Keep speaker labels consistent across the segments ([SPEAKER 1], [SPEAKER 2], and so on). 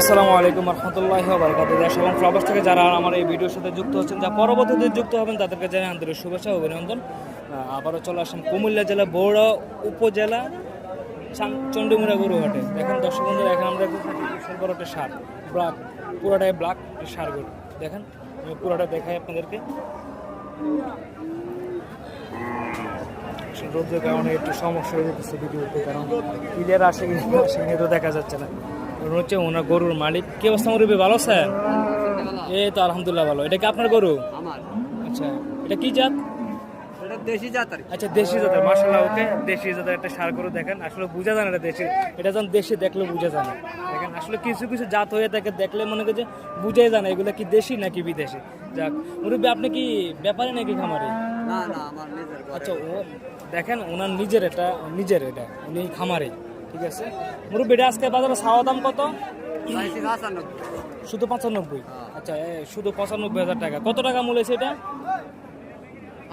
[SPEAKER 1] আসসালামু আলাইকুম রহমতুল্লাহি ওয়া বারাকাতুহু। দেশ এবং প্রবাস থেকে যারা আমার এই ভিডিওর সাথে যুক্ত হচ্ছেন, যা পরবর্তীতে যুক্ত হবেন, তাদেরকে জানাই আন্তরিক শুভেচ্ছা ও অভিনন্দন। আবারও চলে আসলাম কুমিল্লা জেলা বগুড়া উপজেলা চন্ডিমুড়া গরুহাটে। দেখেন দর্শক বন্ধুরা, এখানে আমরা বিশাল বড় একটা সার, ব্ল্যাক, পুরোটাই ব্ল্যাক সার গরু। দেখেন আমি পুরোটা দেখাই আপনাদেরকে। রোদের কারণে একটু সমস্যা হয়ে যেতেছে ভিডিওতে, কারণ ক্লিয়ার আসে কিনা তো দেখা যাচ্ছে না। হচ্ছে ওনার গরুর মালিক। কি অবস্থা মুরব্বী, ভালো স্যার? এই তো আলহামদুলিল্লাহ ভালো। এটা কি আপনার গরু?
[SPEAKER 2] আমার।
[SPEAKER 1] আচ্ছা, এটা কি জাত?
[SPEAKER 2] এটা দেশি জাত আর কি।
[SPEAKER 1] আচ্ছা, দেশি জাতের। মাশাআল্লাহ, ওকে দেশি জাতের একটা ষাঁড় গরু। দেখেন আসলে বোঝা যায় না এটা দেশি, এটা যখন দেশি দেখলে বোঝা যায় না। দেখেন আসলে কিছু কিছু জাত হয়ে থাকে, দেখলে মনে করে যে বুঝাই যায় না এগুলো কি দেশি নাকি বিদেশি। যাক মুরব্বী, আপনি কি ব্যাপারী নাকি খামারি?
[SPEAKER 2] না না, আমার নিজের ঘরে।
[SPEAKER 1] আচ্ছা, ও দেখেন ওনার নিজের এটা উনি খামারে। ঠিক আছে মুরব্বী, এটা আজকে বাজারে চাওয়া দাম কত?
[SPEAKER 2] চাইছি 95।
[SPEAKER 1] শুধু 95? আচ্ছা, শুধু 95,000 টাকা। কত টাকা মূল্য আছে এটা?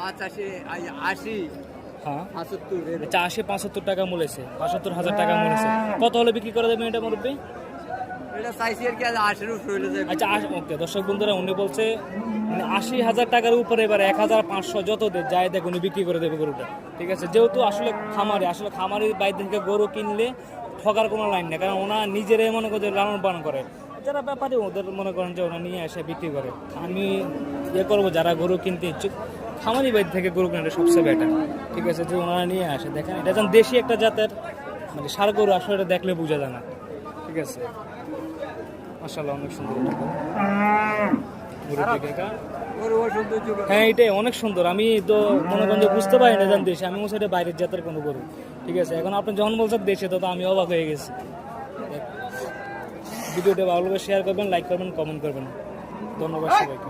[SPEAKER 2] 85, 80,
[SPEAKER 1] হ্যাঁ
[SPEAKER 2] 75
[SPEAKER 1] আচ্ছা, 80-75 টাকা মূল্য আছে, 75,000 টাকা মূল্য আছে। কত হলে বিক্রি করে দেবেন এটা মুরব্বী?
[SPEAKER 2] এটা চাইছি আর কি 80 এর উপরে হইলে যায়।
[SPEAKER 1] আচ্ছা ওকে দর্শক বন্ধুরা, উনি বলছে মানে 80,000 টাকার উপরে, এবার 1,500 যত যাই দেখ উনি বিক্রি করে দেবে গরুটা। ঠিক আছে, যেহেতু আসলে খামারি বাইরে থেকে গরু কিনলে ঠকার কোনো লাইন নেই, কারণ ওনা নিজেরাই মনে করে লালন পালন করে। যারা ব্যাপারে ওদের মনে করেন যে ওরা নিয়ে এসে বিক্রি করে। আমি করবো যারা গরু কিনতে ইচ্ছুক, খামারি বাইর থেকে গরু কেনাটা সবচেয়ে বেটার। ঠিক আছে, যে ওনারা নিয়ে আসে। দেখেন এটা যেন দেশি একটা জাতের মানে ষাঁড় গরু, আসলে এটা দেখলে বোঝা যায় না। ঠিক আছে, মাশাআল্লাহ অনেক সুন্দর এটা গরু।
[SPEAKER 2] ওর সৌন্দর্য।
[SPEAKER 1] হ্যাঁ, এটাই অনেক সুন্দর। আমি তো মনে করেন যে বুঝতে পারি না জান দেশে, আমি বলছি এটা বাইরের জাতের কোনো গরু। ঠিক আছে, এখন আপনি যখন বলছেন দেশে, তো আমি অবাক হয়ে গেছি। ভিডিওটা ভালো করে শেয়ার করবেন, লাইক করবেন, কমেন্ট করবেন। ধন্যবাদ সবাইকে।